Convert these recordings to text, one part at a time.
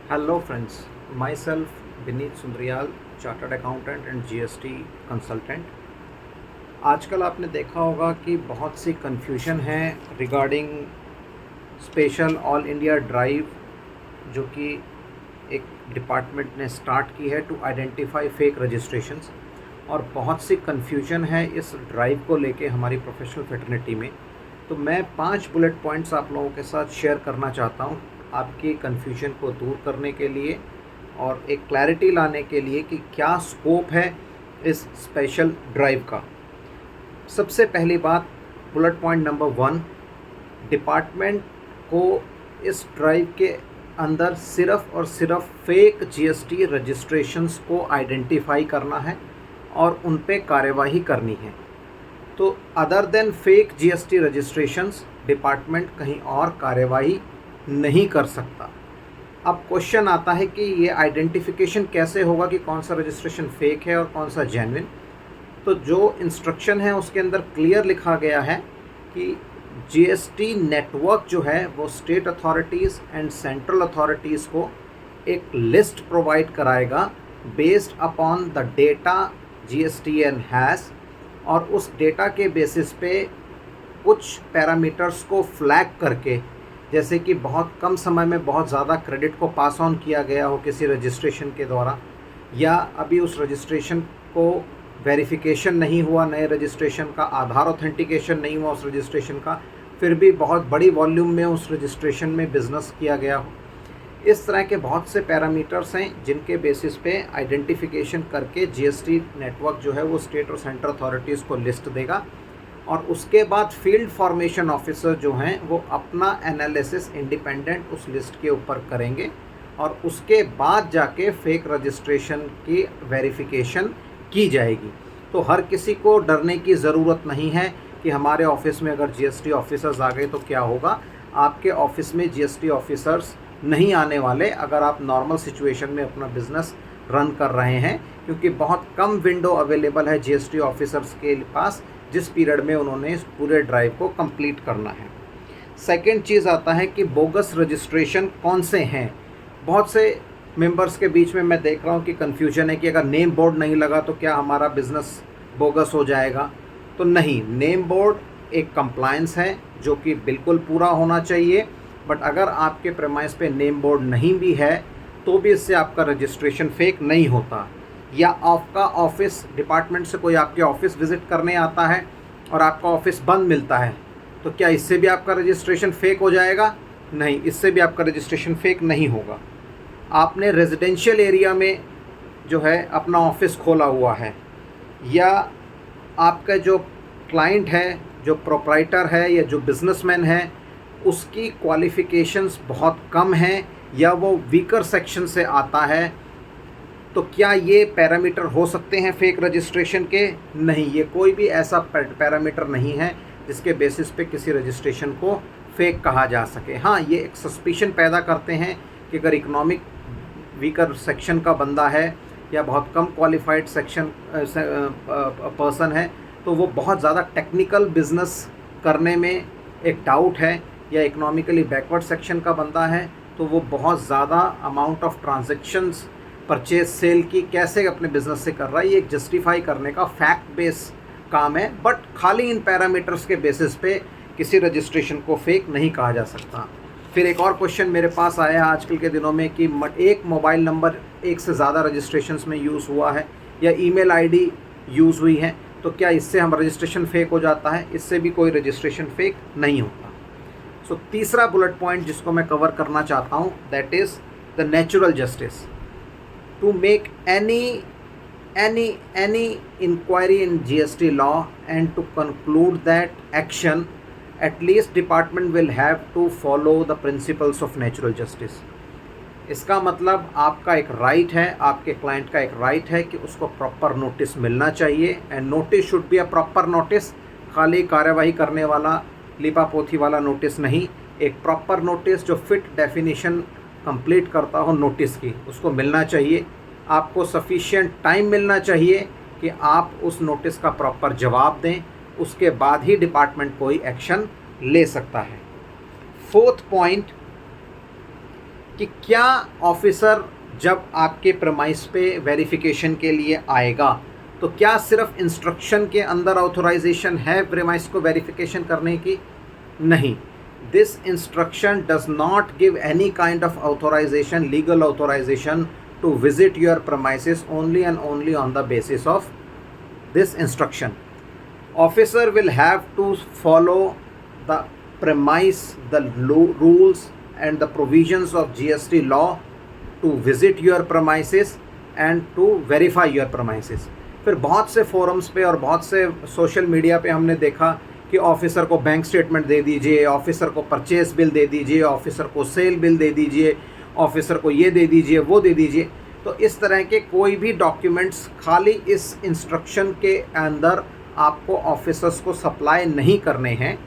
Hello friends, myself Vineet Sundrial, chartered accountant and GST consultant. आजकल आपने देखा होगा कि बहुत सी कन्फ्यूजन है regarding special all India drive जो कि एक डिपार्टमेंट ने स्टार्ट की है टू आइडेंटिफाई फेक रजिस्ट्रेशंस, और बहुत सी कन्फ्यूजन है इस ड्राइव को लेके हमारी प्रोफेशनल फेटर्निटी में। तो मैं 5 बुलेट पॉइंट्स आप लोगों के साथ शेयर करना चाहता हूँ आपकी कन्फ्यूजन को दूर करने के लिए और एक क्लैरिटी लाने के लिए कि क्या स्कोप है इस स्पेशल ड्राइव का। सबसे पहली बात, बुलेट पॉइंट नंबर 1, डिपार्टमेंट को इस ड्राइव के अंदर सिर्फ़ और सिर्फ फेक जीएसटी रजिस्ट्रेशंस को आइडेंटिफाई करना है और उन पे कार्यवाही करनी है। तो other than fake GST registrations department कहीं और कार्यवाही नहीं कर सकता। अब क्वेश्चन आता है कि ये आइडेंटिफिकेशन कैसे होगा कि कौन सा रजिस्ट्रेशन फेक है और कौन सा जेन्युइन। तो जो इंस्ट्रक्शन है उसके अंदर क्लियर लिखा गया है कि जीएसटी नेटवर्क जो है वो state authorities and central authorities को एक लिस्ट प्रोवाइड कराएगा based upon the data GSTN has, और उस डेटा के बेसिस पे कुछ पैरामीटर्स को फ्लैग करके, जैसे कि बहुत कम समय में बहुत ज़्यादा क्रेडिट को पास ऑन किया गया हो किसी रजिस्ट्रेशन के द्वारा, या अभी उस रजिस्ट्रेशन को वेरिफिकेशन नहीं हुआ, नए रजिस्ट्रेशन का आधार ऑथेंटिकेशन नहीं हुआ उस रजिस्ट्रेशन का, फिर भी बहुत बड़ी वॉल्यूम में उस रजिस्ट्रेशन में बिज़नेस किया गया हो। इस तरह के बहुत से पैरामीटर्स हैं जिनके बेसिस पे आइडेंटिफिकेशन करके जीएसटी नेटवर्क जो है वो स्टेट और सेंट्रल अथॉरिटीज़ को लिस्ट देगा, और उसके बाद फील्ड फॉर्मेशन ऑफिसर जो हैं वो अपना एनालिसिस इंडिपेंडेंट उस लिस्ट के ऊपर करेंगे, और उसके बाद जाके फेक रजिस्ट्रेशन की वेरिफिकेशन की जाएगी। तो हर किसी को डरने की ज़रूरत नहीं है कि हमारे ऑफिस में अगर जीएसटी ऑफिसर्स आ गए तो क्या होगा। आपके ऑफिस में जीएसटी ऑफिसर्स नहीं आने वाले अगर आप नॉर्मल सिचुएशन में अपना बिज़नेस रन कर रहे हैं, क्योंकि बहुत कम विंडो अवेलेबल है जीएसटी ऑफिसर्स के पास जिस पीरियड में उन्होंने इस पूरे ड्राइव को कंप्लीट करना है। सेकंड चीज़ आता है कि बोगस रजिस्ट्रेशन कौन से हैं। बहुत से मेंबर्स के बीच में मैं देख रहा हूँ कि कन्फ्यूजन है कि अगर नेम बोर्ड नहीं लगा तो क्या हमारा बिज़नेस बोगस हो जाएगा। तो नहीं, नेम बोर्ड एक कंप्लायंस है जो कि बिल्कुल पूरा होना चाहिए, बट अगर आपके प्रेमाइस पे नेम बोर्ड नहीं भी है तो भी इससे आपका रजिस्ट्रेशन फेक नहीं होता। या आपका ऑफिस, डिपार्टमेंट से कोई आपके ऑफिस विज़िट करने आता है और आपका ऑफिस बंद मिलता है, तो क्या इससे भी आपका रजिस्ट्रेशन फेक हो जाएगा? नहीं, इससे भी आपका रजिस्ट्रेशन फेक नहीं होगा। आपने रेजिडेंशियल एरिया में जो है अपना ऑफिस खोला हुआ है, या आपका जो क्लाइंट है, जो प्रोप्राइटर है या जो बिजनेसमैन है, उसकी क्वालिफ़िकेशंस बहुत कम हैं या वो वीकर सेक्शन से आता है, तो क्या ये पैरामीटर हो सकते हैं फेक रजिस्ट्रेशन के? नहीं, ये कोई भी ऐसा पैरामीटर नहीं है जिसके बेसिस पे किसी रजिस्ट्रेशन को फेक कहा जा सके। हाँ, ये एक सस्पिशन पैदा करते हैं कि अगर इकोनॉमिक वीकर सेक्शन का बंदा है या बहुत कम क्वालिफाइड सेक्शन पर्सन है, तो वो बहुत ज़्यादा टेक्निकल बिजनेस करने में एक डाउट है, या इकोनॉमिकली बैकवर्ड सेक्शन का बंदा है तो वो बहुत ज़्यादा amount of transactions purchase sale की कैसे अपने बिज़नेस से कर रहा है, ये एक जस्टिफाई करने का फैक्ट बेस काम है। बट खाली इन पैरामीटर्स के बेसिस पे किसी रजिस्ट्रेशन को फेक नहीं कहा जा सकता। फिर एक और क्वेश्चन मेरे पास आया आजकल के दिनों में कि एक मोबाइल नंबर एक से ज़्यादा रजिस्ट्रेशंस में यूज़ हुआ है या ईमेल आईडी यूज़ हुई है, तो क्या इससे हम रजिस्ट्रेशन फेक हो जाता है? इससे भी कोई रजिस्ट्रेशन फेक नहीं होता। सो तीसरा बुलेट पॉइंट जिसको मैं कवर करना चाहता हूँ, that is the natural justice. To make any inquiry in GST law and to conclude that action, at least department will have to follow the principles of natural justice. इसका मतलब आपका एक right है, आपके client का एक right है कि उसको प्रॉपर नोटिस मिलना चाहिए, and notice should be a proper notice. खाली कार्यवाही करने वाला लिपापोथी वाला नोटिस नहीं, एक प्रॉपर नोटिस जो फिट डेफिनेशन कंप्लीट करता हो नोटिस की, उसको मिलना चाहिए। आपको सफिशिएंट टाइम मिलना चाहिए कि आप उस नोटिस का प्रॉपर जवाब दें, उसके बाद ही डिपार्टमेंट कोई एक्शन ले सकता है। फोर्थ पॉइंट, कि क्या ऑफिसर जब आपके प्रेमाइस पे वेरिफिकेशन के लिए आएगा तो क्या सिर्फ इंस्ट्रक्शन के अंदर ऑथराइजेशन है प्रेमाइस को वेरिफिकेशन करने की? नहीं, this instruction does not give any kind of authorization, legal authorization to visit your premises only and only on the basis of this instruction. Officer will have to follow the premise, the rules and the provisions of GST law to visit your premises and to verify your premises. फिर बहुत से forums पे और बहुत से social media पे हमने देखा कि ऑफिसर को बैंक स्टेटमेंट दे दीजिए, ऑफिसर को परचेस बिल दे दीजिए, ऑफिसर को सेल बिल दे दीजिए, ऑफिसर को ये दे दीजिए, वो दे दीजिए। तो इस तरह के कोई भी डॉक्यूमेंट्स खाली इस इंस्ट्रक्शन के अंदर आपको ऑफिसर्स को सप्लाई नहीं करने हैं।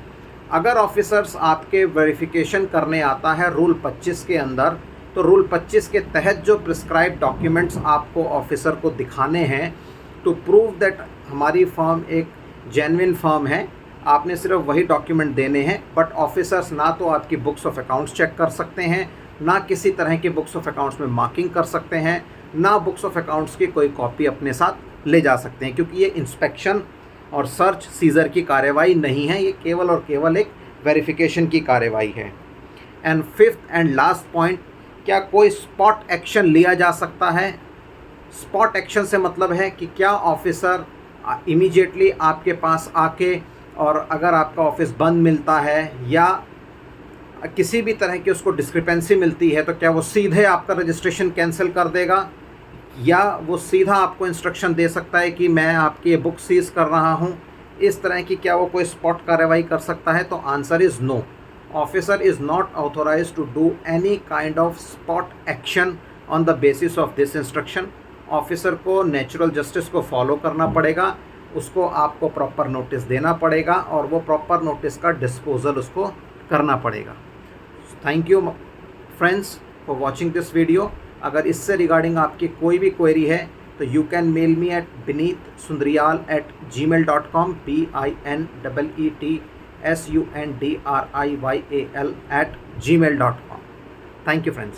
अगर ऑफिसर्स आपके वेरिफिकेशन करने आता है रूल 25 के अंदर, तो रूल 25 के तहत जो प्रिस्क्राइब डॉक्यूमेंट्स आपको ऑफिसर को दिखाने हैं टू प्रूव दैट हमारी फर्म एक जेन्युइन फर्म है, आपने सिर्फ वही डॉक्यूमेंट देने हैं। बट ऑफिसर्स ना तो आपकी बुक्स ऑफ अकाउंट्स चेक कर सकते हैं, ना किसी तरह की बुक्स ऑफ अकाउंट्स में मार्किंग कर सकते हैं, ना बुक्स ऑफ अकाउंट्स की कोई कॉपी अपने साथ ले जा सकते हैं, क्योंकि ये इंस्पेक्शन और सर्च सीजर की कार्रवाई नहीं है, ये केवल और केवल एक वेरिफिकेशन की कार्रवाई है। And fifth and last point, क्या कोई स्पॉट एक्शन लिया जा सकता है? स्पॉट एक्शन से मतलब है कि क्या ऑफिसर इमीडिएटली आपके पास आके, और अगर आपका ऑफिस बंद मिलता है या किसी भी तरह की उसको डिस्क्रिपेंसी मिलती है, तो क्या वो सीधे आपका रजिस्ट्रेशन कैंसिल कर देगा, या वो सीधा आपको इंस्ट्रक्शन दे सकता है कि मैं आपकी ये बुक सीज कर रहा हूँ? इस तरह की क्या वो कोई स्पॉट कार्रवाई कर सकता है? तो answer is no. Officer is not authorize to do any kind of spot action on the basis of this instruction. Officer को नेचुरल जस्टिस को फॉलो करना पड़ेगा, उसको आपको प्रॉपर नोटिस देना पड़ेगा और वो प्रॉपर नोटिस का डिस्पोजल उसको करना पड़ेगा। Thank you friends for watching this video. अगर इससे रिगार्डिंग आपकी कोई भी क्वेरी है तो you can mail me at binitsundrayal@gmail.com, BINEETSUNDRIYAL@gmail.com. Thank you friends.